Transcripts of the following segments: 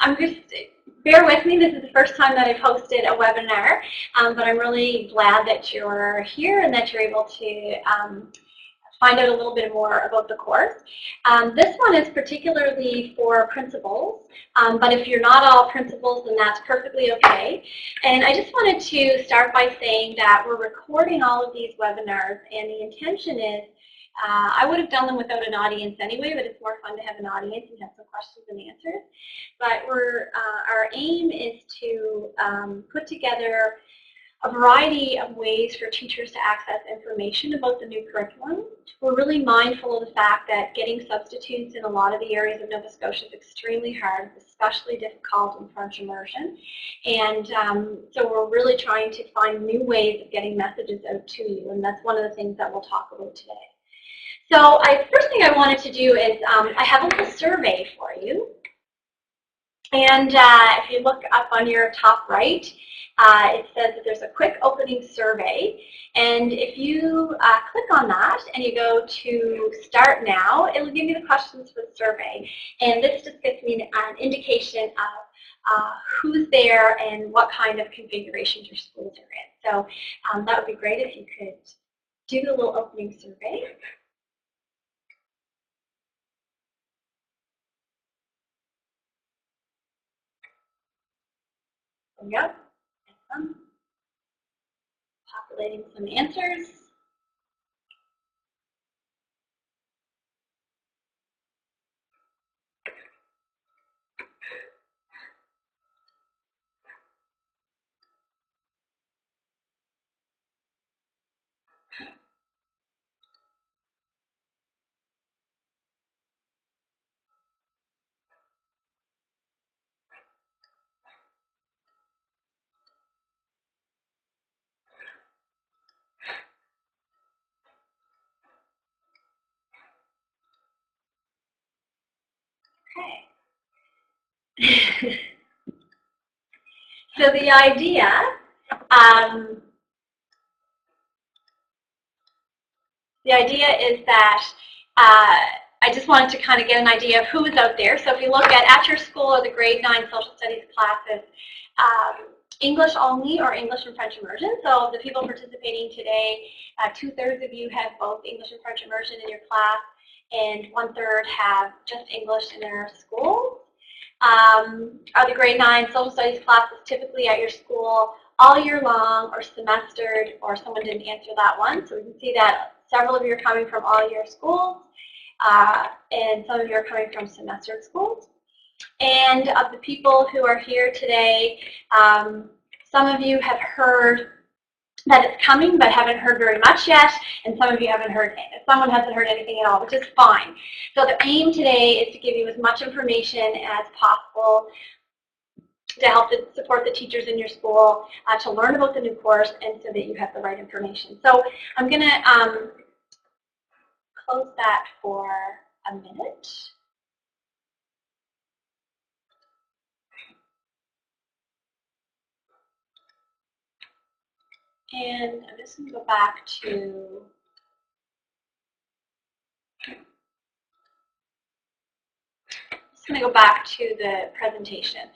I'm just, bear with me, this is the first time that I've hosted a webinar, but I'm really glad that you're here and that you're able to find out a little bit more about the course. This one is particularly for principals, but if you're not all principals, then that's perfectly okay. And I just wanted to start by saying that we're recording all of these webinars, and the intention is, I would have done them without an audience anyway, but it's more fun to have an audience and have some questions and answers. But our aim is to put together a variety of ways for teachers to access information about the new curriculum. We're really mindful of the fact that getting substitutes in a lot of the areas of Nova Scotia is extremely hard, especially difficult in French immersion. And so we're really trying to find new ways of getting messages out to you, and that's one of the things that we'll talk about today. So first thing I wanted to do is I have a little survey for you. And if you look up on your top right, it says that there's a quick opening survey. And if you click on that and you go to Start Now, it will give you the questions for the survey. And this just gives me an indication of who's there and what kind of configurations your schools are in. So that would be great if you could do the little opening survey. Yep. Populating some answers. Okay. So the idea, is that I just wanted to kind of get an idea of who is out there. So if you look at your school or the grade 9 social studies classes, English only or English and French immersion. So the people participating today, 2/3 of you have both English and French immersion in your class, and 1/3 have just English in their school. Are the grade 9 social studies classes typically at your school all year long or semestered, or someone didn't answer that one? So we can see that several of you are coming from all year schools, and some of you are coming from semestered schools. And of the people who are here today, some of you have heard that it's coming but haven't heard very much yet, and some of you haven't heard anything. Someone hasn't heard anything at all, which is fine. So the aim today is to give you as much information as possible to help to support the teachers in your school, to learn about the new course, and so that you have the right information. So I'm going to close that for a minute. And I'm just going to go back to the presentation.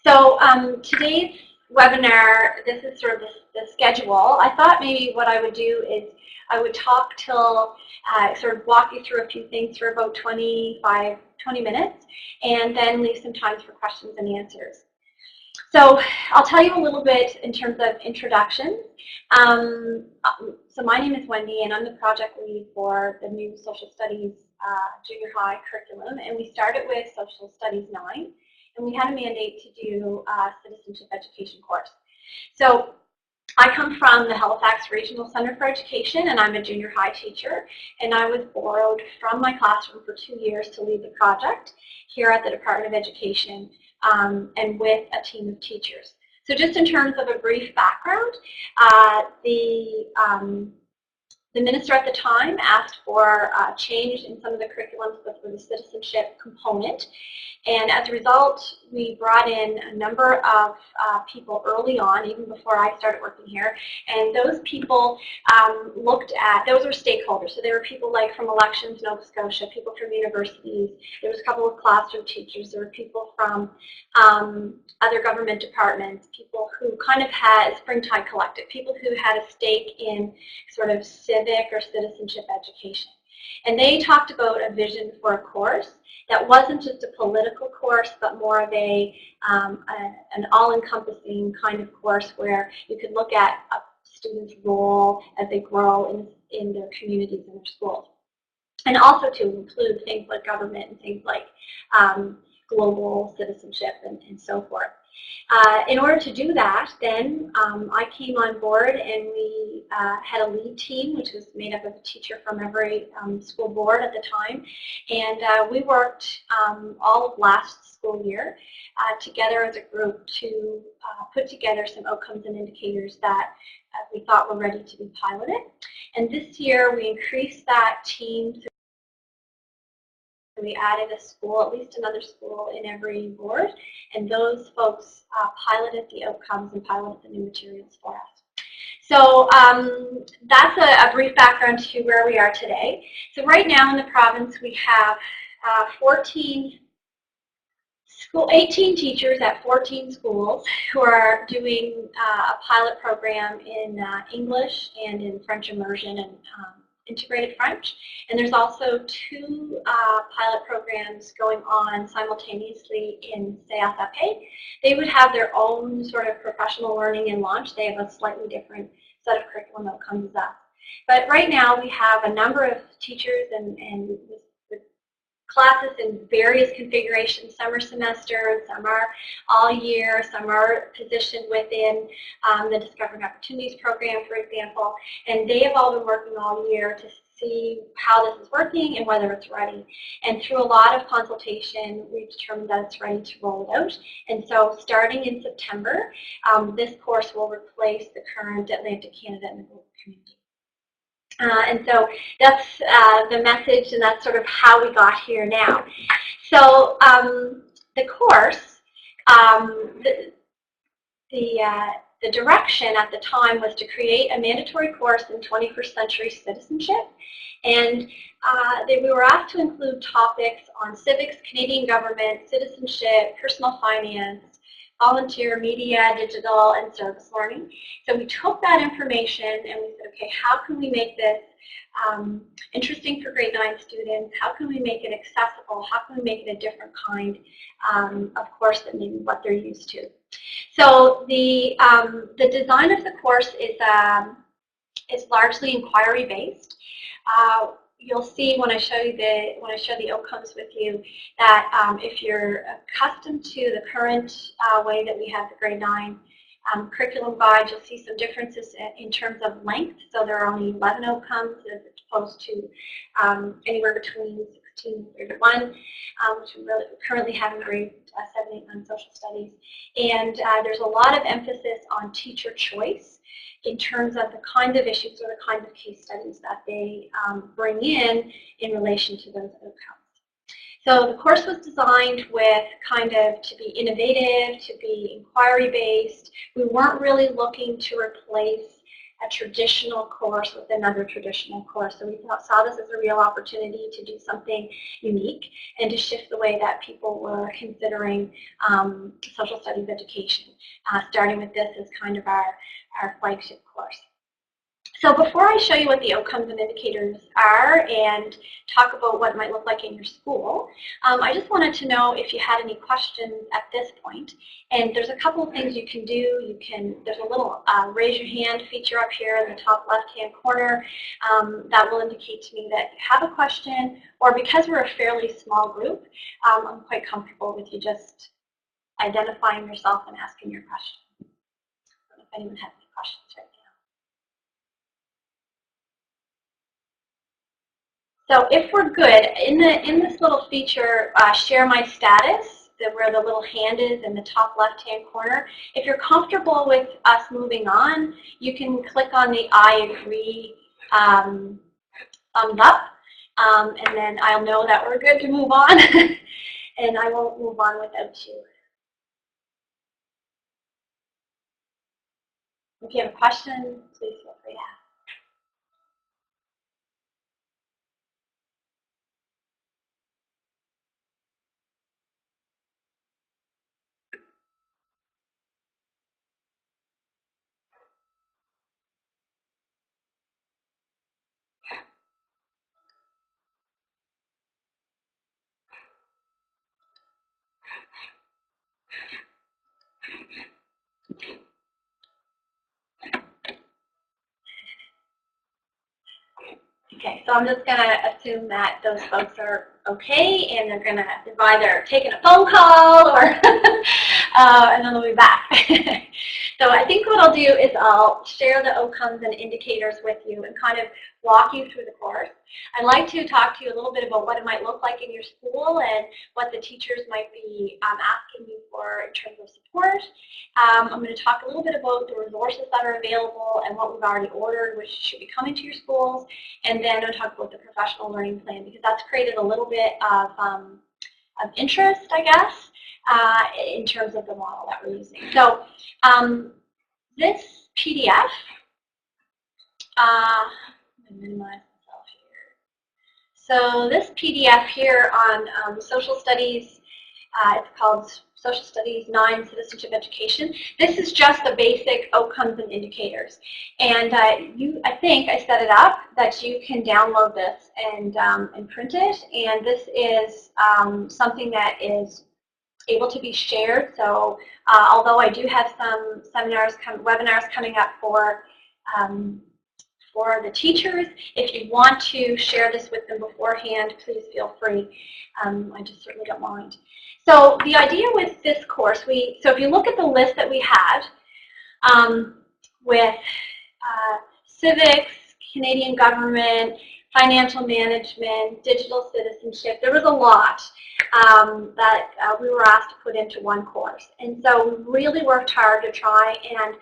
So today's webinar, this is sort of the schedule. I thought maybe what I would do is I would talk till, sort of walk you through a few things for about 20 minutes, and then leave some time for questions and answers. So I'll tell you a little bit in terms of introduction. So my name is Wendy, and I'm the project lead for the new Social Studies junior high curriculum, and we started with Social Studies 9, and we had a mandate to do a Citizenship Education course. So I come from the Halifax Regional Center for Education, and I'm a junior high teacher, and I was borrowed from my classroom for 2 years to lead the project here at the Department of Education, and with a team of teachers. So just in terms of a brief background, the minister at the time asked for a change in some of the curriculums for the citizenship component, and as a result, we brought in a number of people early on, even before I started working here, and those people looked at, those were stakeholders, so there were people like from elections, Nova Scotia, people from universities, there was a couple of classroom teachers, there were people from other government departments, people who kind of had Springtide Collective, people who had a stake in sort of civic or citizenship education. And they talked about a vision for a course that wasn't just a political course, but more of an all-encompassing kind of course where you could look at a student's role as they grow in their communities and their schools. And also to include things like government and things like global citizenship and so forth. In order to do that, then I came on board and we had a lead team, which was made up of a teacher from every school board at the time. And we worked all of last school year together as a group to put together some outcomes and indicators that we thought were ready to be piloted. And this year we increased that team. We added a school, at least another school in every board, and those folks piloted the outcomes and piloted the new materials for us. So that's a brief background to where we are today. So right now in the province we have 18 teachers at 14 schools who are doing a pilot program in English and in French immersion and integrated French. And there's also 2 pilot programs going on simultaneously in CSFA. They would have their own sort of professional learning and launch. They have a slightly different set of curriculum outcomes as us. But right now we have a number of teachers and with classes in various configurations. Some are semester, some are all year, some are positioned within the Discovering Opportunities program, for example. And they have all been working all year to see how this is working and whether it's ready. And through a lot of consultation, we've determined that it's ready to roll it out. And so starting in September, this course will replace the current Atlantic Canada and the Global Community. And so that's the message, and that's sort of how we got here now. So the course, the direction at the time was to create a mandatory course in 21st century citizenship. And we were asked to include topics on civics, Canadian government, citizenship, personal finance, volunteer, media, digital, and service learning. So we took that information and we said, okay, how can we make this interesting for grade 9 students? How can we make it accessible? How can we make it a different kind of course than maybe what they're used to? So the design of the course is largely inquiry based. You'll see when I show you the outcomes with you that if you're accustomed to the current way that we have the grade 9 curriculum guide, you'll see some differences in terms of length. So there are only 11 outcomes as opposed to anywhere between 16 and 31, which we currently have in grade 7, 8, 9 social studies. And there's a lot of emphasis on teacher choice in terms of the kinds of issues or the kinds of case studies that they bring in relation to those outcomes. So the course was designed with kind of to be innovative, to be inquiry-based. We weren't really looking to replace a traditional course with another traditional course. So we saw this as a real opportunity to do something unique and to shift the way that people were considering social studies education, starting with this as kind of our flagship course. So before I show you what the outcomes and indicators are and talk about what it might look like in your school, I just wanted to know if you had any questions at this point. And there's a couple of things you can do. There's a little raise your hand feature up here in the top left-hand corner that will indicate to me that you have a question, or because we're a fairly small group, I'm quite comfortable with you just identifying yourself and asking your question. I don't know if anyone has any questions right now. So if we're good, in this little feature, share my status, where the little hand is in the top left-hand corner, if you're comfortable with us moving on, you can click on the I agree thumbs up, and then I'll know that we're good to move on, and I won't move on without you. If you have a question, please feel free to ask. Okay, so I'm just going to assume that those folks are okay, and they're going to have either taken a phone call or and then they'll be back. So I think what I'll do is I'll share the outcomes and indicators with you and kind of walk you through the course. I'd like to talk to you a little bit about what it might look like in your school and what the teachers might be asking you for in terms of support. I'm going to talk a little bit about the resources that are available and what we've already ordered, which should be coming to your schools. And then I'll talk about the professional learning plan, because that's created a little bit of interest, I guess, in terms of the model that we're using. So this PDF, let me minimize myself here. So this PDF here on social studies, it's called Social Studies 9 Citizenship Education. This is just the basic outcomes and indicators. And I think I set it up that you can download this and print it. And this is something that is able to be shared. So although I do have some webinars coming up for the teachers, if you want to share this with them beforehand, please feel free. I just certainly don't mind. So the idea with this course, so if you look at the list that we had with civics, Canadian government, financial management, digital citizenship, there was a lot that we were asked to put into one course. And so we really worked hard to try and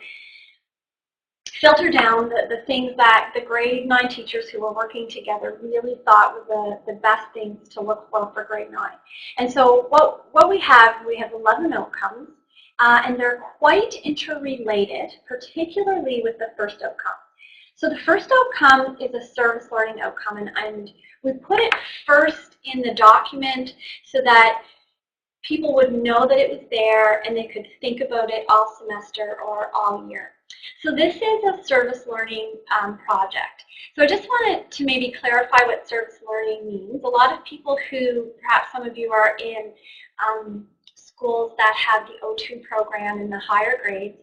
filter down the things that the grade 9 teachers who were working together really thought were the best things to look for grade 9. And so what we have 11 outcomes, and they're quite interrelated, particularly with the first outcome. So the first outcome is a service learning outcome, and we put it first in the document so that people would know that it was there and they could think about it all semester or all year. So this is a service learning project. So I just wanted to maybe clarify what service learning means. A lot of people who, perhaps some of you are in schools that have the O2 program in the higher grades,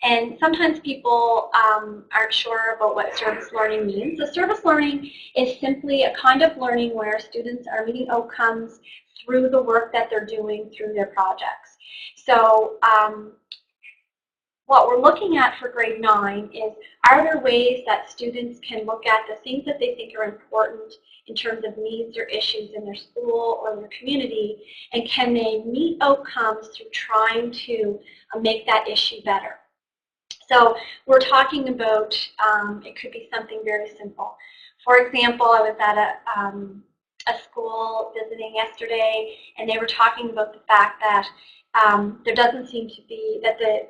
and sometimes people aren't sure about what service learning means. So service learning is simply a kind of learning where students are meeting outcomes through the work that they're doing through their projects. So what we're looking at for grade 9 is, are there ways that students can look at the things that they think are important in terms of needs or issues in their school or their community, and can they meet outcomes through trying to make that issue better? So we're talking about, it could be something very simple. For example, I was at a school visiting yesterday, and they were talking about the fact that there doesn't seem to be, that the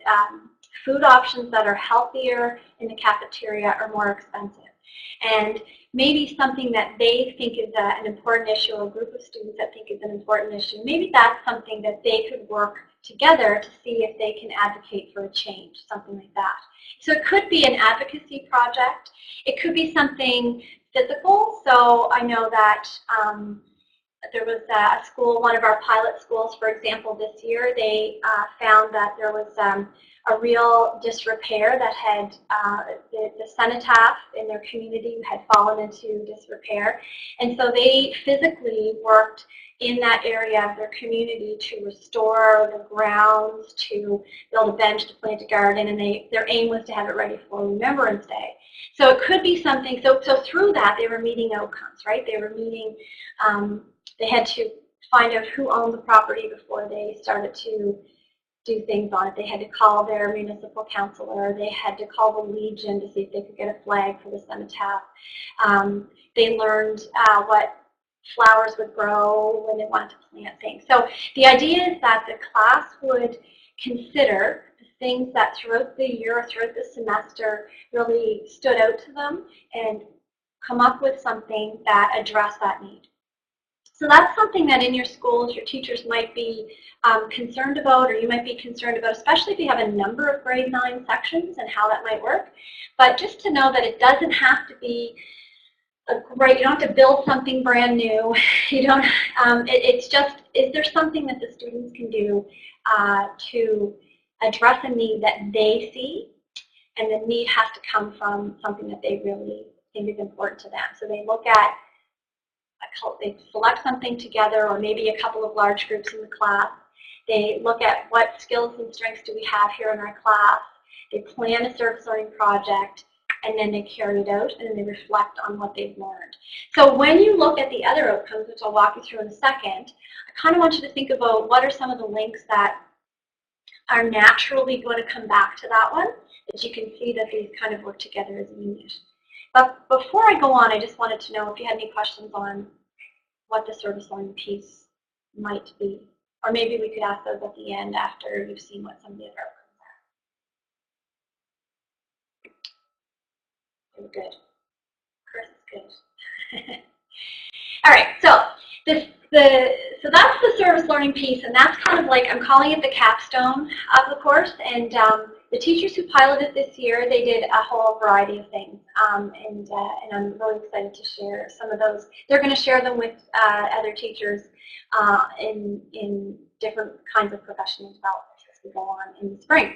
food options that are healthier in the cafeteria are more expensive. And maybe something that they think is an important issue, or a group of students that think is an important issue, maybe that's something that they could work together to see if they can advocate for a change, something like that. So it could be an advocacy project. It could be something physical. So I know that there was a school, one of our pilot schools, for example, this year, they found that there was a real disrepair that had, the cenotaph in their community had fallen into disrepair. And so they physically worked in that area of their community to restore the grounds, to build a bench, to plant a garden, and their aim was to have it ready for Remembrance Day. So it could be something, so through that they were meeting outcomes, right? They were meeting, they had to find out who owned the property before they started to do things on it. They had to call their municipal councilor. They had to call the Legion to see if they could get a flag for the cenotaph. They learned what flowers would grow when they wanted to plant things. So the idea is that the class would consider the things that throughout the year or throughout the semester really stood out to them and come up with something that addressed that need. So that's something that in your schools, your teachers might be concerned about, or you might be concerned about, especially if you have a number of grade 9 sections and how that might work. But just to know that it doesn't have to be a great, you don't have to build something brand new. You don't, it's just, is there something that the students can do to address a need that they see, and the need has to come from something that they really think is important to them. So they look at, they select something together, or maybe a couple of large groups in the class. They look at what skills and strengths do we have here in our class. They plan a service learning project, and then they carry it out, and then they reflect on what they've learned. So when you look at the other outcomes, which I'll walk you through in a second, I kind of want you to think about what are some of the links that are naturally going to come back to that one, that you can see that these kind of work together as a unit. But before I go on, I just wanted to know if you had any questions on what the service learning piece might be. Or maybe we could ask those at the end after you've seen what some of the other outcomes are. Very good. Chris is good. All right, so so that's the service learning piece, and that's kind of like, I'm calling it the capstone of the course. And the teachers who piloted this year, they did a whole variety of things, and I'm really excited to share some of those. They're going to share them with other teachers in different kinds of professional development as we go on in the spring.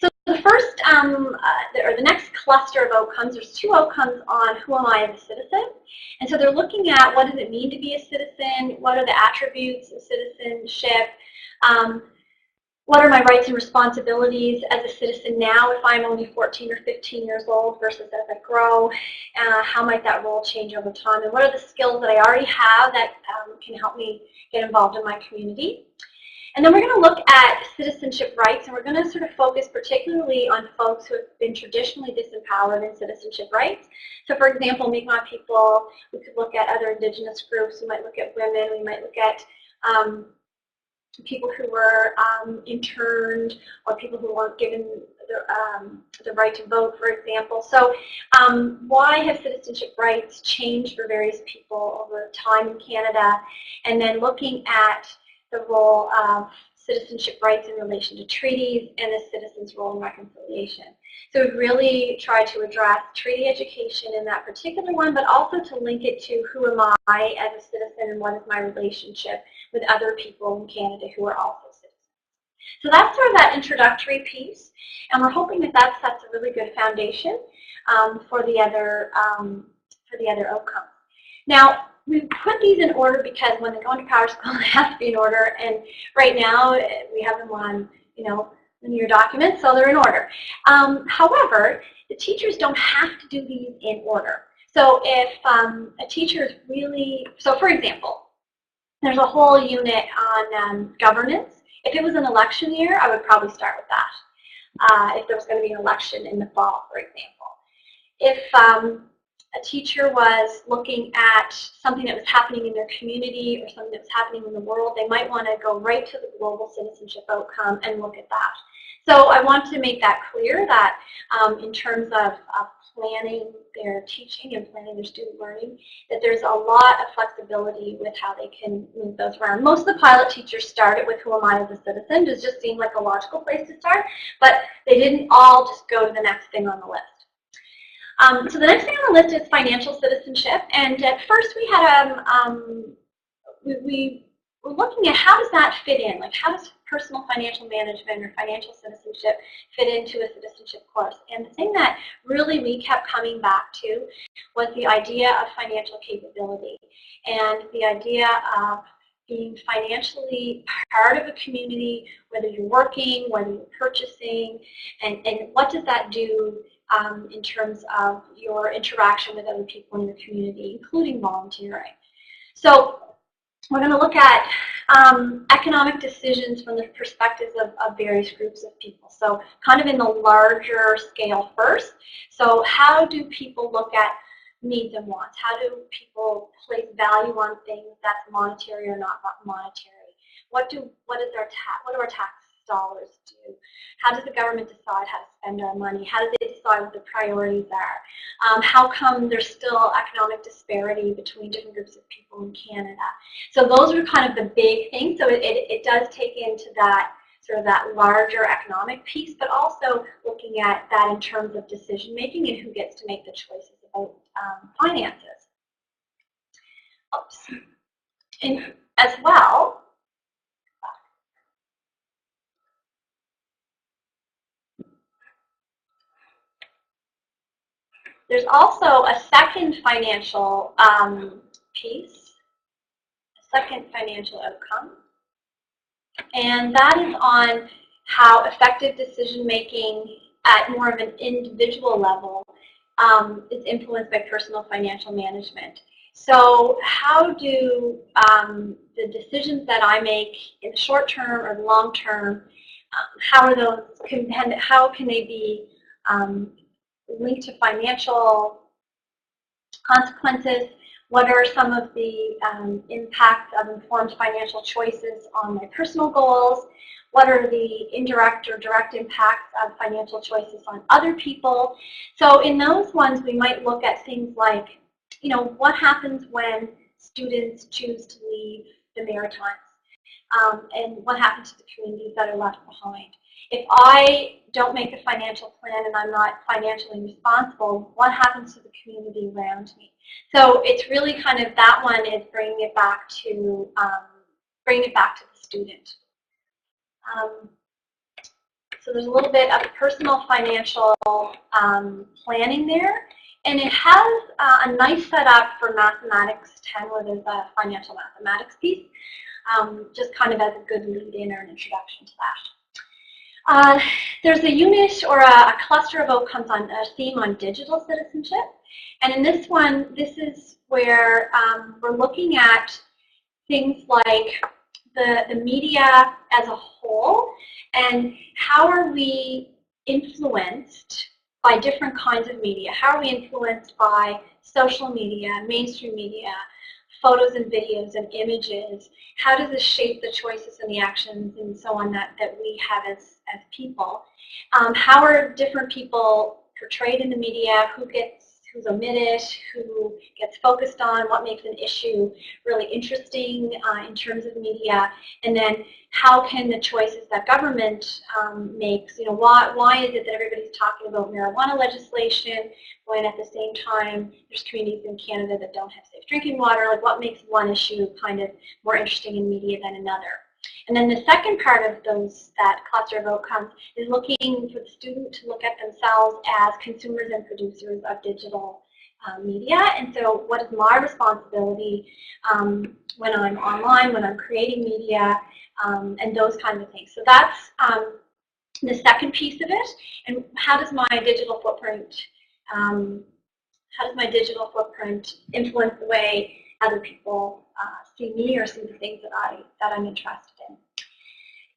So the first, or the next cluster of outcomes, there's 2 outcomes on who am I as a citizen. And so they're looking at what does it mean to be a citizen, what are the attributes of citizenship, what are my rights and responsibilities as a citizen now if I'm only 14 or 15 years old versus as I grow, how might that role change over time, and what are the skills that I already have that can help me get involved in my community. And then we're going to look at citizenship rights, and we're going to sort of focus particularly on folks who have been traditionally disempowered in citizenship rights. So for example, Mi'kmaq people, we could look at other indigenous groups, we might look at women, we might look at people who were interned, or people who weren't given the right to vote, for example. So why have citizenship rights changed for various people over time in Canada? And then looking at the role of citizenship rights in relation to treaties and the citizen's role in reconciliation. So we've really tried to address treaty education in that particular one, but also to link it to who am I as a citizen and what is my relationship with other people in Canada who are also citizens. So that's sort of that introductory piece, and we're hoping that that sets a really good foundation for the other outcomes. Now, we put these in order because when they go into Power School, they have to be in order. And right now, we have them on, in your documents, so they're in order. However, the teachers don't have to do these in order. So if a teacher is really, so for example, there's a whole unit on governance. If it was an election year, I would probably start with that. If there was going to be an election in the fall, for example. If a teacher was looking at something that was happening in their community or something that was happening in the world, they might want to go right to the global citizenship outcome and look at that. So I want to make that clear that in terms of planning their teaching and planning their student learning, that there's a lot of flexibility with how they can move those around. Most of the pilot teachers started with who am I as a citizen. It just seemed like a logical place to start, but they didn't all just go to the next thing on the list. So the next thing on the list is financial citizenship, and at first we had we were looking at how does that fit in, like how does personal financial management or financial citizenship fit into a citizenship course. And the thing that really we kept coming back to was the idea of financial capability and the idea of being financially part of a community, whether you're working, whether you're purchasing, and what does that do in terms of your interaction with other people in your community, including volunteering. So we're going to look at economic decisions from the perspectives of various groups of people. So kind of in the larger scale first. So how do people look at needs and wants? How do people place value on things that's monetary or not monetary? What do our tax dollars do? How does the government decide how to spend our money? How do they decide what the priorities are? How come there's still economic disparity between different groups of people in Canada? So those are kind of the big things. So it does take into that sort of that larger economic piece, but also looking at that in terms of decision making and who gets to make the choices about finances. Oops. And as well, there's also a second financial piece, a second financial outcome, and that is on how effective decision making at more of an individual level is influenced by personal financial management. So how do the decisions that I make in the short term or the long term, how can they be linked to financial consequences? What are some of the impacts of informed financial choices on my personal goals? What are the indirect or direct impacts of financial choices on other people? So in those ones, we might look at things like, what happens when students choose to leave the Maritimes? And what happens to the communities that are left behind? If I don't make a financial plan and I'm not financially responsible, what happens to the community around me? So it's really kind of, that one is bringing it back to the student. So there's a little bit of personal financial planning there. And it has a nice setup for Mathematics 10 where there's a financial mathematics piece, just kind of as a good lead-in or an introduction to that. There's a unit or a cluster of outcomes on a theme on digital citizenship. And in this one, this is where we're looking at things like the media as a whole and how are we influenced by different kinds of media. How are we influenced by social media, mainstream media, photos and videos and images? How does this shape the choices and the actions and so on that we have as people? How are different people portrayed in the media? Who's omitted? Who gets focused on? What makes an issue really interesting in terms of media? And then how can the choices that government makes, why is it that everybody's talking about marijuana legislation when at the same time there's communities in Canada that don't have safe drinking water? Like, what makes one issue kind of more interesting in media than another? And then the second part of that cluster of outcomes is looking for the student to look at themselves as consumers and producers of digital media. And so what is my responsibility when I'm online, when I'm creating media, and those kinds of things. So that's the second piece of it. And how does my digital footprint influence the way other people see me or see the things that I'm interested in?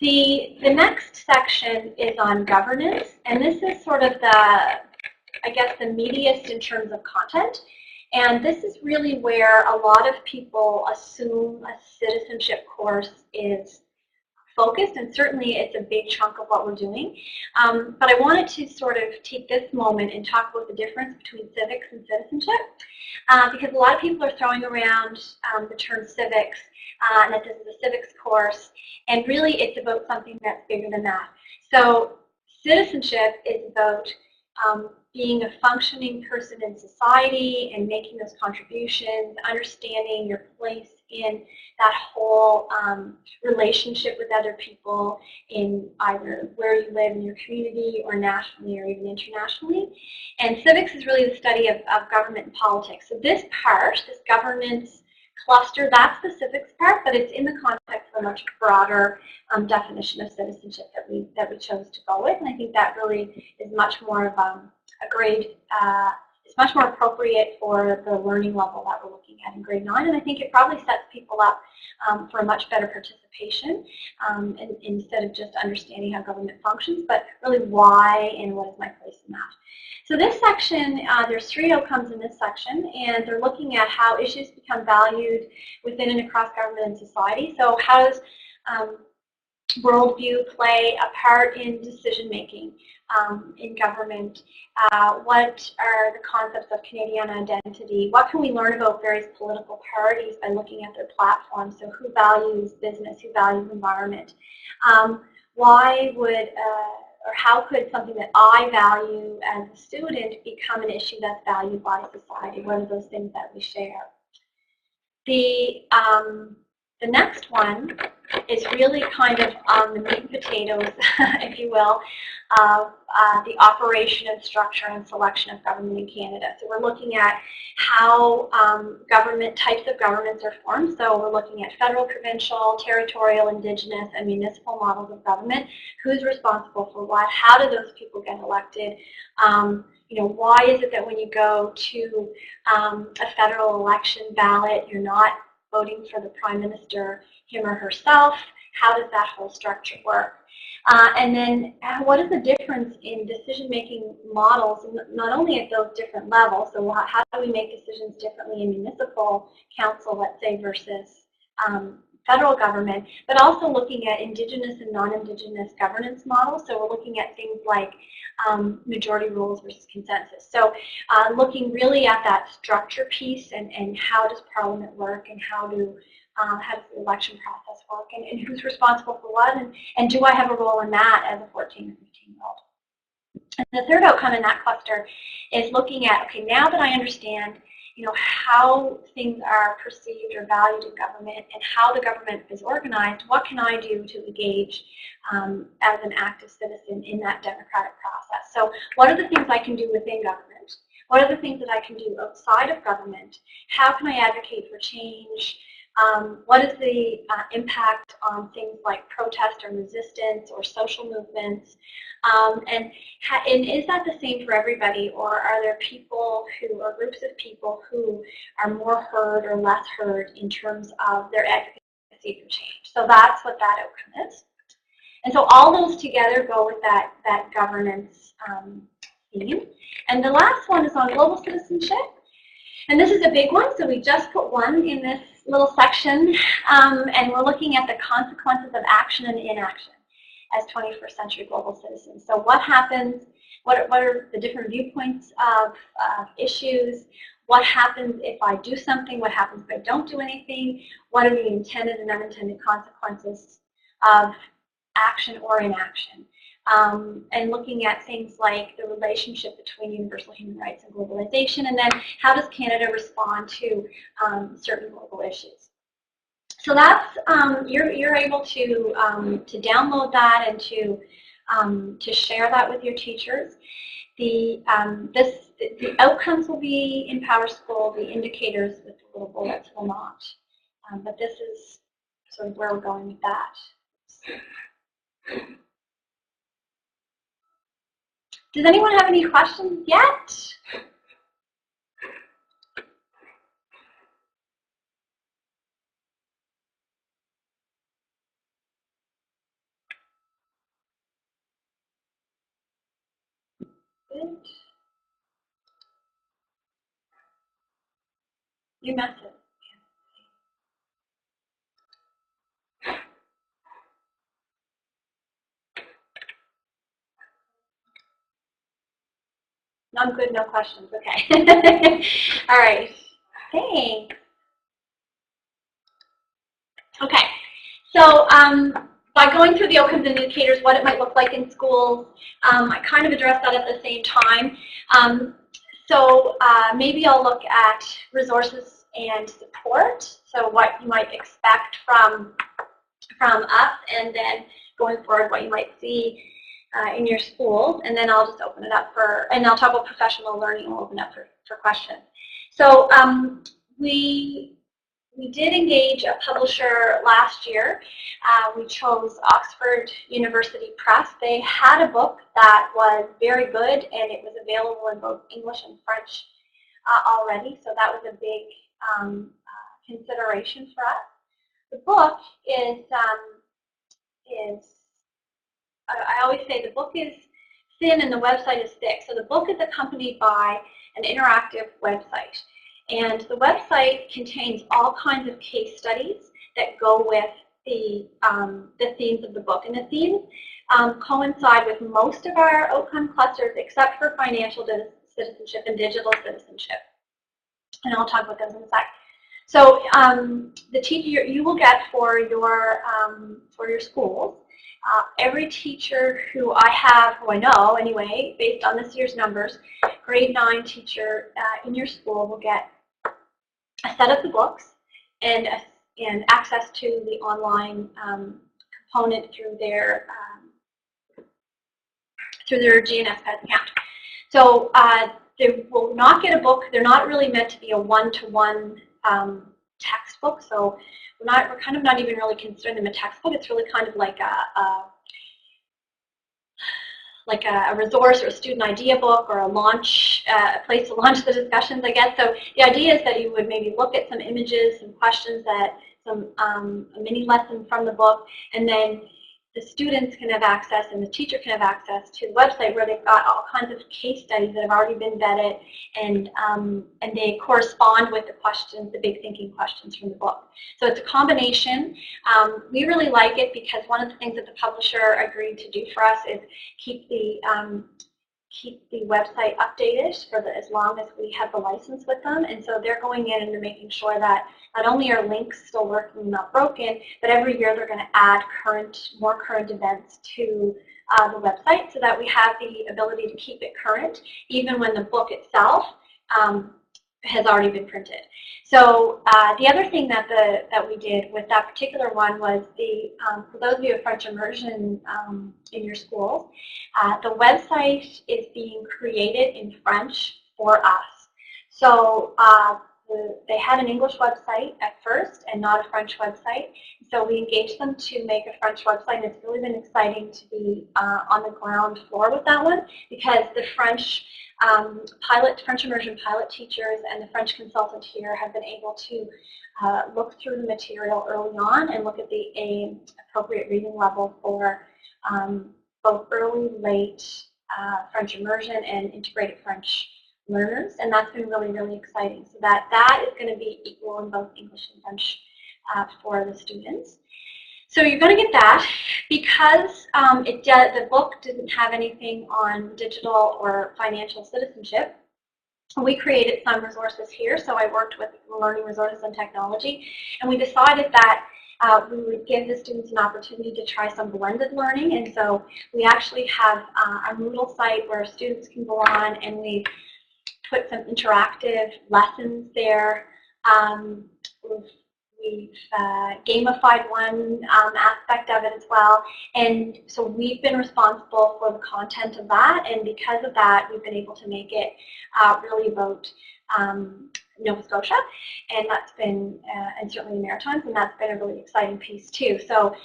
The next section is on governance, and this is sort of the meatiest in terms of content. And this is really where a lot of people assume a citizenship course is focused, and certainly it's a big chunk of what we're doing. But I wanted to sort of take this moment and talk about the difference between civics and citizenship, because a lot of people are throwing around the term civics, and that this is a civics course, and really it's about something that's bigger than that. So citizenship is about being a functioning person in society and making those contributions, understanding your place in that whole relationship with other people in either where you live in your community or nationally or even internationally. And civics is really the study of government and politics. So this part, this governance cluster, that's the civics part, but it's in the context of a much broader definition of citizenship that we chose to go with. And I think that really is much more of a grade, it's much more appropriate for the learning level that we're looking at in grade 9. And I think it probably sets people up for a much better participation instead of just understanding how government functions, but really why and what is my place in that. So this section, there's 3 outcomes in this section, and they're looking at how issues become valued within and across government and society. So how does worldview play a part in decision making in government? What are the concepts of Canadian identity? What can we learn about various political parties by looking at their platforms? So who values business, who values environment? Why would, or how could something that I value as a student become an issue that's valued by society? What are those things that we share? The next one is really kind of on the meat and potatoes, if you will, of the operation and structure and selection of government in Canada. So we're looking at how types of governments are formed. So we're looking at federal, provincial, territorial, Indigenous, and municipal models of government. Who's responsible for what? How do those people get elected? Why is it that when you go to a federal election ballot, you're not voting for the Prime Minister, him or herself? How does that whole structure work? And then what is the difference in decision-making models, not only at those different levels, so how do we make decisions differently in municipal council, let's say, versus federal government, but also looking at Indigenous and non-Indigenous governance models. So we're looking at things like majority rules versus consensus. So looking really at that structure piece and how does Parliament work and how does the election process work and who's responsible for what and do I have a role in that as a 14 or 15-year-old. And the third outcome in that cluster is looking at, okay, now that I understand how things are perceived or valued in government and how the government is organized, what can I do to engage as an active citizen in that democratic process? So what are the things I can do within government? What are the things that I can do outside of government? How can I advocate for change? What is the impact on things like protest or resistance or social movements? And is that the same for everybody, or are there people or groups of people who are more heard or less heard in terms of their advocacy for change? So that's what that outcome is. And so all those together go with that governance theme. And the last one is on global citizenship. And this is a big one, so we just put one in this little section, and we're looking at the consequences of action and inaction as 21st century global citizens. So what happens, what are the different viewpoints of issues, what happens if I do something, what happens if I don't do anything, what are the intended and unintended consequences of action or inaction. And looking at things like the relationship between universal human rights and globalization, and then how does Canada respond to certain global issues. So that's you're able to download that and to share that with your teachers. The outcomes will be in PowerSchool. The indicators with the little bullets will not. But this is sort of where we're going with that. Does anyone have any questions yet? Good. You messed it. No, I'm good, no questions. Okay. All right. Thanks. Okay. So by going through the outcomes and indicators, what it might look like in schools, I kind of addressed that at the same time. So maybe I'll look at resources and support. So what you might expect from us, and then going forward, what you might see in your schools, and then I'll just open it up and I'll talk about professional learning and we'll open up for questions. So we did engage a publisher last year. We chose Oxford University Press. They had a book that was very good, and it was available in both English and French already, so that was a big consideration for us. The book is I always say the book is thin and the website is thick. So the book is accompanied by an interactive website. And the website contains all kinds of case studies that go with the themes of the book. And the themes coincide with most of our outcome clusters except for financial citizenship and digital citizenship. And I'll talk about those in a sec. So the teacher you will get for your schools, every teacher who I know anyway, based on this year's numbers, grade 9 teacher in your school will get a set of the books and access to the online component through their GNS account. So they will not get a book. They're not really meant to be a one-to-one textbook. So we're kind of not even really considering them a textbook. It's really kind of like a resource or a student idea book or a place to launch the discussions, I guess. So the idea is that you would maybe look at some images, some questions, a mini lesson from the book, and then the students can have access and the teacher can have access to the website where they've got all kinds of case studies that have already been vetted, and they correspond with the questions, the big thinking questions from the book. So it's a combination. We really like it because one of the things that the publisher agreed to do for us is keep the website updated for as long as we have the license with them. And so they're going in and they're making sure that not only are links still working and not broken, but every year they're going to add more current events to the website so that we have the ability to keep it current even when the book itself has already been printed. So the other thing that we did with that particular one was for those of you with French Immersion in your schools, the website is being created in French for us. So they had an English website at first and not a French website. So we engaged them to make a French website, and it's really been exciting to be on the ground floor with that one because the French Immersion pilot teachers and the French consultant here have been able to look through the material early on and look at the appropriate reading level for both early, late French immersion and integrated French learners, and that's been really, really exciting. So that is going to be equal in both English and French for the students. So you're going to get that because the book didn't have anything on digital or financial citizenship. We created some resources here, so I worked with Learning Resources and Technology, and we decided that we would give the students an opportunity to try some blended learning, and so we actually have a Moodle site where students can go on, and we put some interactive lessons there. We've gamified one aspect of it as well, and so we've been responsible for the content of that, and because of that, we've been able to make it really about Nova Scotia, and that's been, and certainly the Maritimes, and that's been a really exciting piece too. So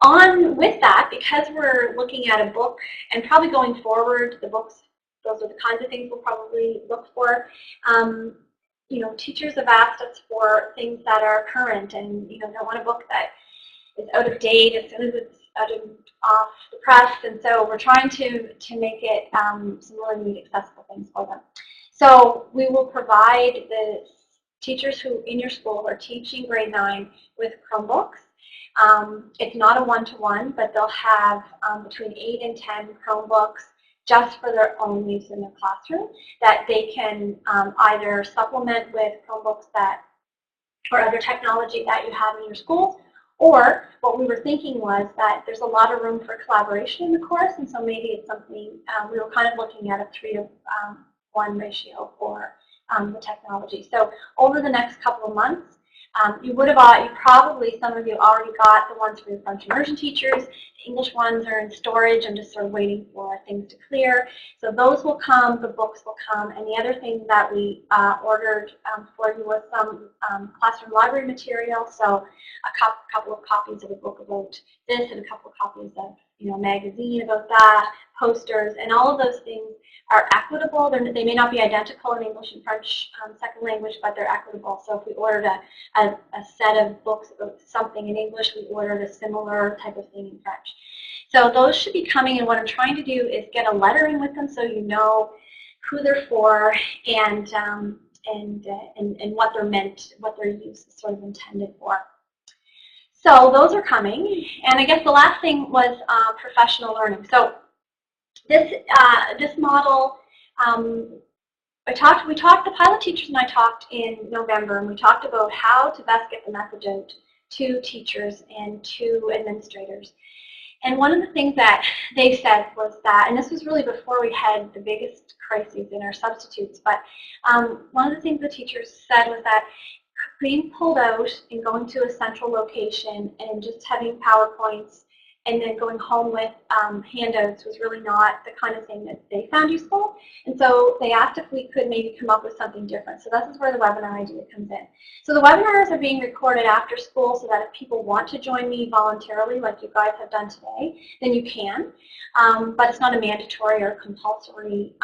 on with that, because we're looking at a book, and probably going forward, the books, those are the kinds of things we'll probably look for. Teachers have asked us for things that are current, and don't want a book that is out of date as soon as it's off the press. And so we're trying to make it some really neat, accessible things for them. So we will provide the teachers who in your school are teaching grade 9 with Chromebooks. It's not a one-to-one, but they'll have between 8 and 10 Chromebooks just for their own use in their classroom that they can either supplement with Chromebooks or other technology that you have in your schools, or what we were thinking was that there's a lot of room for collaboration in the course, and so maybe it's something we were kind of looking at a 3-to-1 ratio for the technology. So over the next couple of months, some of you already got the ones for your French immersion teachers. The English ones are in storage. I'm just sort of waiting for things to clear. So those will come, the books will come, and the other thing that we ordered for you was some classroom library material. So a couple of copies of a book about this and a couple of copies of a magazine about that, posters, and all of those things are equitable. They may not be identical in English and French second language, but they're equitable. So if we ordered a set of books about something in English, we ordered a similar type of thing in French. So those should be coming, and what I'm trying to do is get a letter in with them so you know who they're for and what they're meant, what their use is sort of intended for. So those are coming. And I guess the last thing was professional learning. So this model, the pilot teachers and I talked in November, and we talked about how to best get the message out to teachers and to administrators. And one of the things that they said was that, and this was really before we had the biggest crises in our substitutes, but one of the things the teachers said was that being pulled out and going to a central location and just having PowerPoints and then going home with handouts was really not the kind of thing that they found useful. And so they asked if we could maybe come up with something different. So this is where the webinar idea comes in. So the webinars are being recorded after school so that if people want to join me voluntarily, like you guys have done today, then you can. But it's not a mandatory or compulsory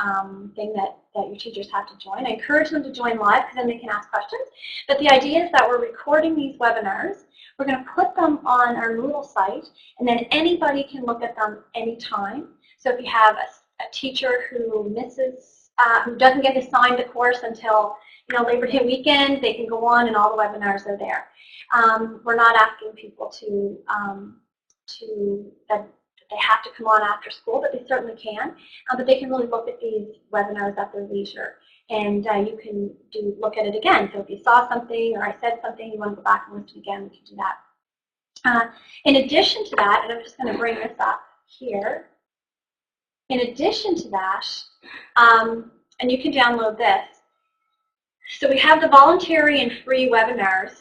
thing that your teachers have to join. I encourage them to join live because then they can ask questions. But the idea is that we're recording these webinars. We're going to put them on our Moodle site, and then anybody can look at them anytime. So if you have a teacher who misses, who doesn't get assigned the course until Labor Day weekend, they can go on, and all the webinars are there. We're not asking people that they have to come on after school, but they certainly can. But they can really look at these webinars at their leisure. And you can look at it again. So if you saw something or I said something, you want to go back and listen again, we can do that. In addition to that, and I'm just going to bring this up here. In addition to that, and you can download this. So we have the voluntary and free webinars.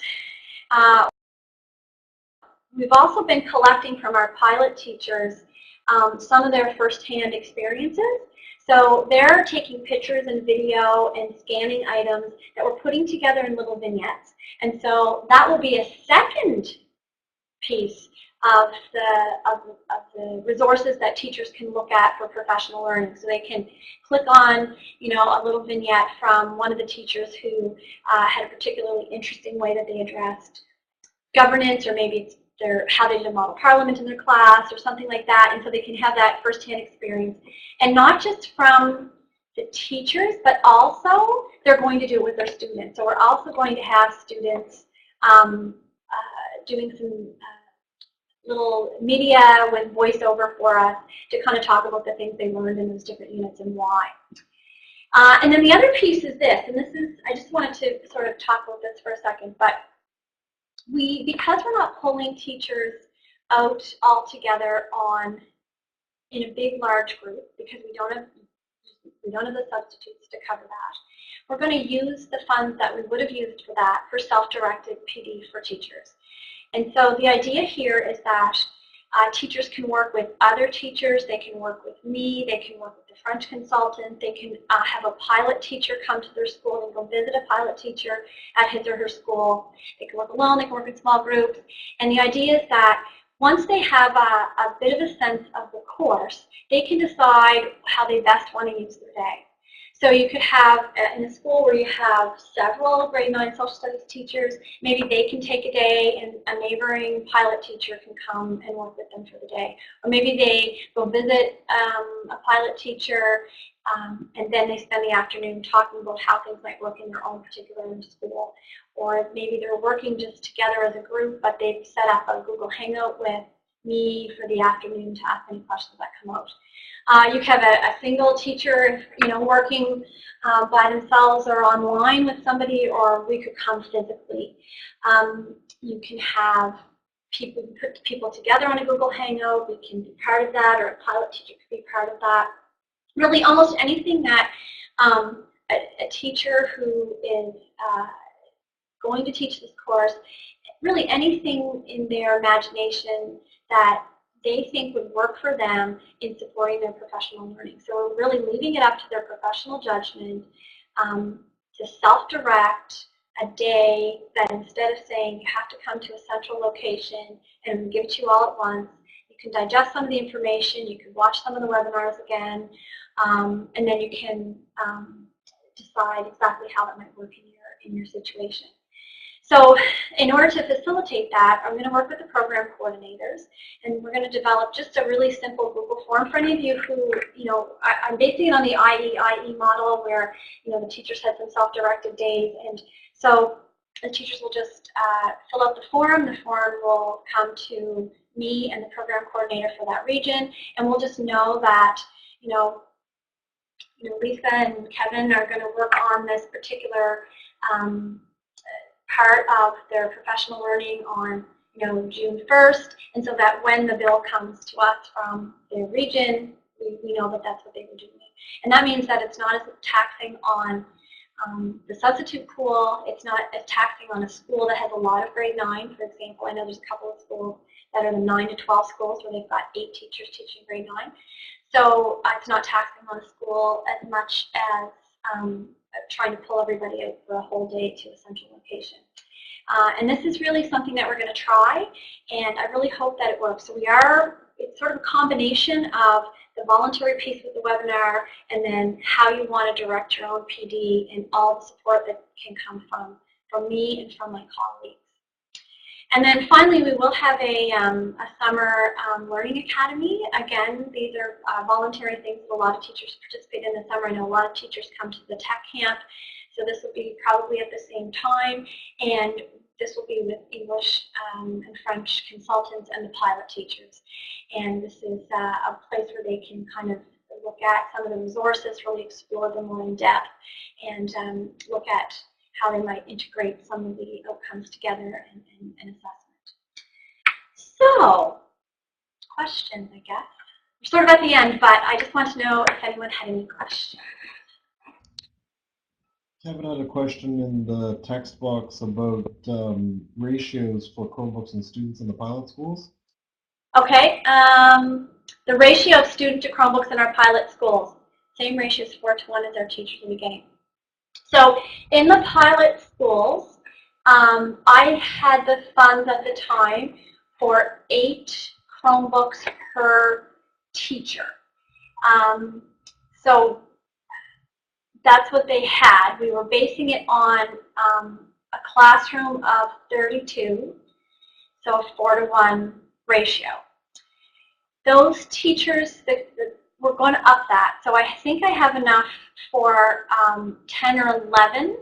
We've also been collecting from our pilot teachers some of their firsthand experiences. So they're taking pictures and video and scanning items that we're putting together in little vignettes. And so that will be a second piece of the resources that teachers can look at for professional learning. So they can click on, a little vignette from one of the teachers who had a particularly interesting way that they addressed governance, or maybe it's how they did a model parliament in their class or something like that, and so they can have that firsthand experience. And not just from the teachers, but also they're going to do it with their students. So we're also going to have students doing some little media with voiceover for us to kind of talk about the things they learned in those different units and why. And then the other piece is this, and this is, I just wanted to sort of talk about this for a second, but because we're not pulling teachers out all together in a big, large group, because we don't have the substitutes to cover that, we're going to use the funds that we would have used for that for self-directed PD for teachers. And so the idea here is that teachers can work with other teachers, they can work with me, they can work with the French consultant, they can have a pilot teacher come to their school and go visit a pilot teacher at his or her school. They can work alone, they can work in small groups. And the idea is that once they have a bit of a sense of the course, they can decide how they best want to use their day. So you could have, in a school where you have several grade 9 social studies teachers, maybe they can take a day and a neighboring pilot teacher can come and work with them for the day. Or maybe they go visit a pilot teacher and then they spend the afternoon talking about how things might work in their own particular school. Or maybe they're working just together as a group, but they've set up a Google Hangout with me for the afternoon to ask any questions that come out. You have a single teacher, working by themselves or online with somebody, or we could come physically. You can have people, put people together on a Google Hangout. We can be part of that, or a pilot teacher could be part of that. Really, almost anything that a teacher who is going to teach this course, really anything in their imagination that they think would work for them in supporting their professional learning. So we're really leaving it up to their professional judgment to self-direct a day that instead of saying you have to come to a central location and give it to you all at once, you can digest some of the information, you can watch some of the webinars again, and then you can decide exactly how that might work in your situation. So in order to facilitate that, I'm going to work with the program coordinators, and we're going to develop just a really simple Google form for any of you who, I'm basing it on the IE model where, the teachers had some self-directed days. And so the teachers will just fill out the form. The form will come to me and the program coordinator for that region, and we'll just know that, Lisa and Kevin are going to work on this particular part of their professional learning on, June 1st, and so that when the bill comes to us from the region, we know that that's what they were doing. And that means that it's not as taxing on the substitute pool. It's not as taxing on a school that has a lot of grade 9, for example. I know there's a couple of schools that are the 9 to 12 schools where they've got 8 teachers teaching grade 9. So it's not taxing on a school as much as trying to pull everybody out for a whole day to a central location. And this is really something that we're going to try, and I really hope that it works. So it's sort of a combination of the voluntary piece with the webinar, and then how you want to direct your own PD and all the support that can come from me and from my colleagues. And then finally, we will have a summer learning academy. Again, these are voluntary things that a lot of teachers participate in the summer. I know a lot of teachers come to the tech camp, so this will be probably at the same time. And this will be with English and French consultants and the pilot teachers. And this is a place where they can kind of look at some of the resources, really explore them more in depth, and look at how they might integrate some of the outcomes together in assessment. So, questions, I guess. We're sort of at the end, but I just want to know if anyone had any questions. Kevin had a question in the text box about ratios for Chromebooks and students in the pilot schools. Okay, the ratio of student to Chromebooks in our pilot schools, same ratio is 4:1 as our teachers will be getting. So in the pilot schools, I had the funds at the time for 8 Chromebooks per teacher. So that's what they had. We were basing it on a classroom of 32, so a 4:1 ratio. Those teachers, we're going to up that. So I think I have enough for 10 or 11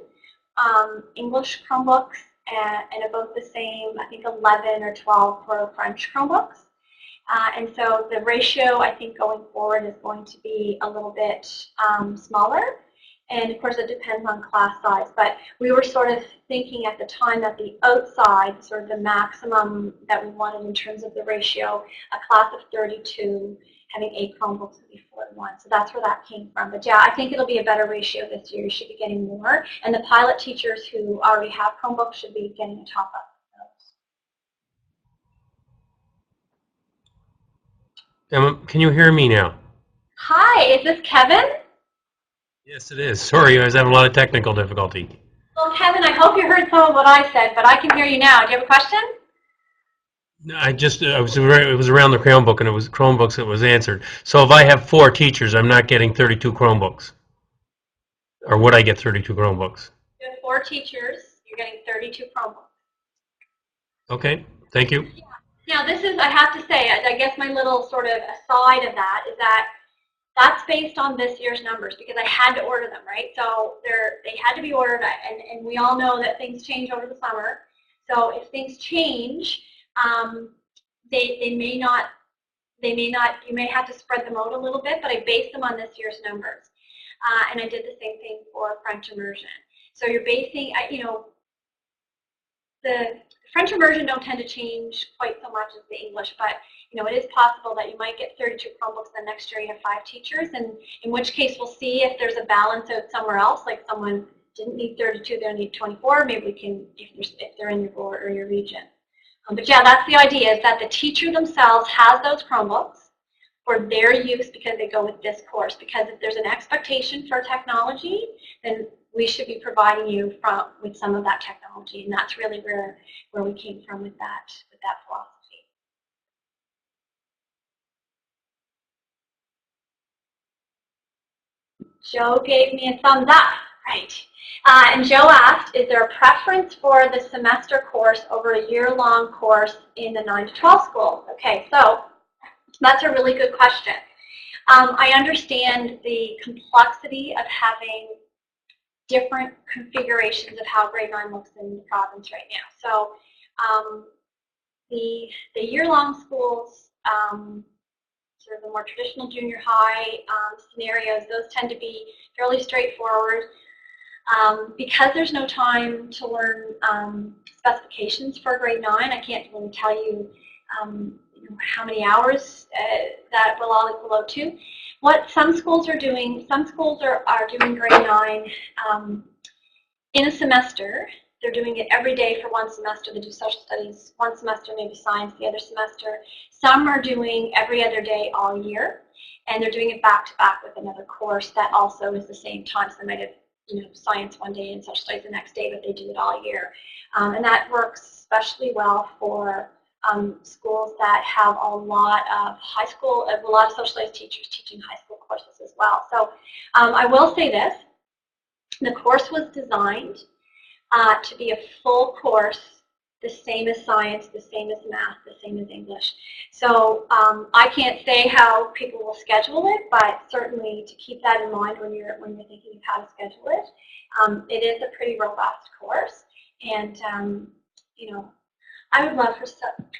English Chromebooks and about the same, I think 11 or 12 for French Chromebooks. And so the ratio, I think, going forward is going to be a little bit smaller. And of course, it depends on class size. But we were sort of thinking at the time that the outside, sort of the maximum that we wanted in terms of the ratio, a class of 32, having 8 Chromebooks would be 4:1. So that's where that came from. But yeah, I think it'll be a better ratio this year. You should be getting more. And the pilot teachers who already have Chromebooks should be getting a top-up. Emma, can you hear me now? Hi, is this Kevin? Yes, it is. Sorry, I was having a lot of technical difficulty. Well, Kevin, I hope you heard some of what I said, but I can hear you now. Do you have a question? No, it was around the Chromebook, and it was Chromebooks that was answered. So if I have 4 teachers, I'm not getting 32 Chromebooks. Or would I get 32 Chromebooks? You have 4 teachers, you're getting 32 Chromebooks. Okay, thank you. Yeah. Now, this is, I have to say, I guess my little sort of aside of that is that that's based on this year's numbers because I had to order them, right? So they had to be ordered, and we all know that things change over the summer. So if things change, they may not, you may have to spread them out a little bit, but I based them on this year's numbers. And I did the same thing for French Immersion. So you're basing, the French Immersion don't tend to change quite so much as the English, but it is possible that you might get 32 Chromebooks, then next year you have 5 teachers, and in which case we'll see if there's a balance out somewhere else, like someone didn't need 32, they'll need 24, maybe we can, if they're in your board or your region. But yeah, that's the idea, is that the teacher themselves has those Chromebooks for their use because they go with this course, because if there's an expectation for technology, then we should be providing you with some of that technology, and that's really where we came from with that philosophy. Joe gave me a thumbs up, right? And Joe asked, is there a preference for the semester course over a year-long course in the 9 to 12 schools? Okay, so that's a really good question. I understand the complexity of having different configurations of how grade 9 looks in the province right now. So the year-long schools, sort of the more traditional junior high scenarios, those tend to be fairly straightforward. Because there's no time to learn specifications for grade 9, I can't really tell you, how many hours that will all equal out to. What some schools are doing, are doing grade 9 in a semester. They're doing it every day for one semester. They do social studies one semester, maybe science the other semester. Some are doing every other day all year, and they're doing it back-to-back with another course that also is the same time. So they might have science one day and social studies the next day, but they do it all year. And that works especially well for schools that have a lot of a lot of social studies teachers teaching high school courses as well. So I will say this, the course was designed to be a full course, the same as science, the same as math, the same as English. So I can't say how people will schedule it, but certainly to keep that in mind when you're thinking of how to schedule it. It is a pretty robust course, and I would love for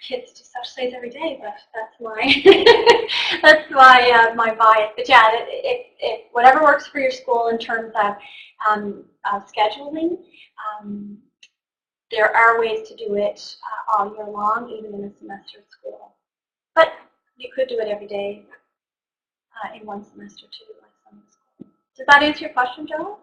kids to do social studies every day, but that's my my bias. But yeah, it whatever works for your school in terms of scheduling. There are ways to do it all year long, even in a semester of school. But you could do it every day in one semester too, like some schools. Does that answer your question, Joe?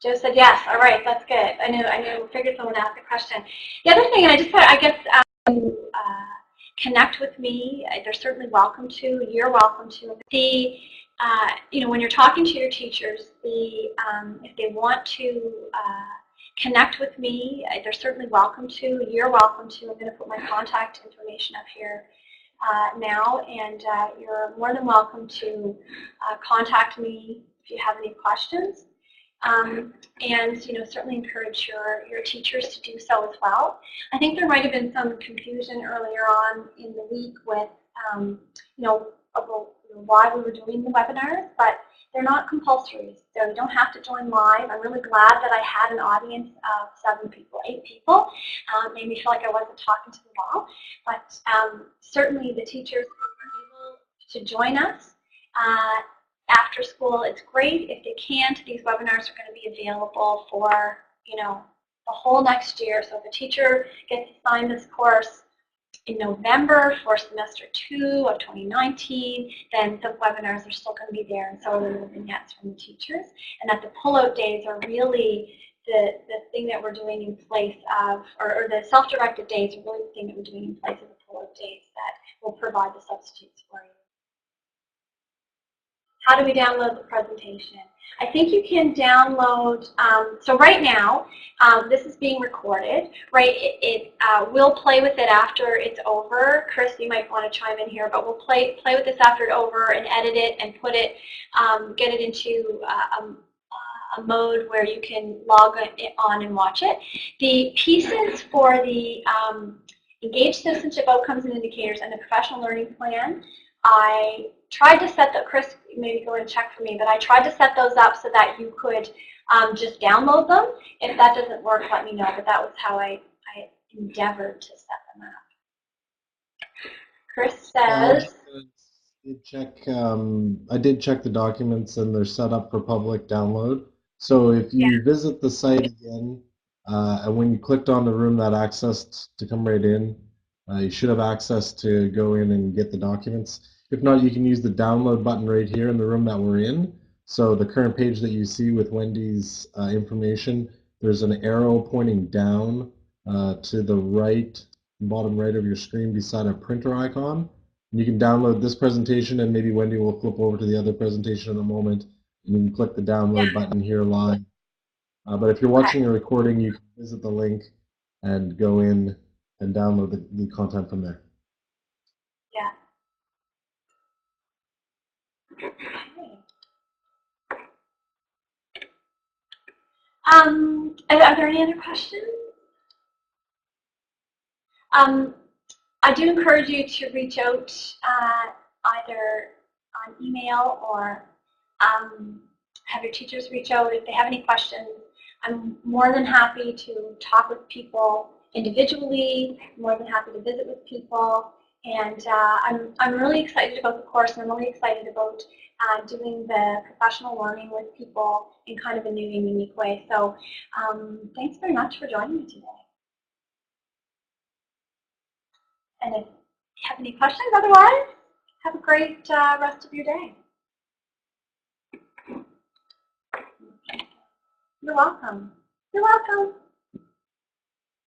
Joe said yes. All right, that's good. I figured someone asked a question. The other thing, and I just thought, I guess, connect with me. They're certainly welcome to. You're welcome to. When you're talking to your teachers, if they want to connect with me, they're certainly welcome to. You're welcome to. I'm going to put my contact information up here now, and you're more than welcome to contact me if you have any questions. And certainly encourage your teachers to do so as well. I think there might have been some confusion earlier on in the week with about why we were doing the webinars, but they're not compulsory, so you don't have to join live. I'm really glad that I had an audience of 8 people. Made me feel like I wasn't talking to the wall, but certainly the teachers are able to join us after school. It's great if they can't. These webinars are going to be available for the whole next year. So if a teacher gets assigned this course in November for semester 2 of 2019, then the webinars are still going to be there, and so are the vignettes from the teachers. And that the pullout days are really the thing that we're doing in place of, or the self-directed days are really the thing that we're doing in place of the pullout days that will provide the substitutes for you. How do we download the presentation? I think you can download, so right now, this is being recorded, right? It we'll play with it after it's over. Chris, you might want to chime in here, but we'll play with this after it's over and edit it and put it, get it into a mode where you can log on and watch it. The pieces for the Engaged Citizenship Outcomes and Indicators and the Professional Learning Plan, I tried to set that, Chris, maybe go and check for me, but I tried to set those up so that you could just download them. If that doesn't work, let me know, but that was how I endeavored to set them up. Chris says... I did check the documents, and they're set up for public download. So if you visit the site again, and when you clicked on the room that accessed to come right in, you should have access to go in and get the documents. If not, you can use the download button right here in the room that we're in. So the current page that you see with Wendy's information, there's an arrow pointing down to the right, bottom right of your screen beside a printer icon. You can download this presentation, and maybe Wendy will flip over to the other presentation in a moment. And you can click the download button here live. But if you're watching a recording, you can visit the link and go in and download the content from there. Yeah. Are there any other questions? I do encourage you to reach out either on email or have your teachers reach out if they have any questions. I'm more than happy to talk with people individually, more than happy to visit with people, and I'm really excited about the course, and I'm really excited about doing the professional learning with people in kind of a new and unique way. So thanks very much for joining me today. And if you have any questions, otherwise, have a great rest of your day. You're welcome. You're welcome.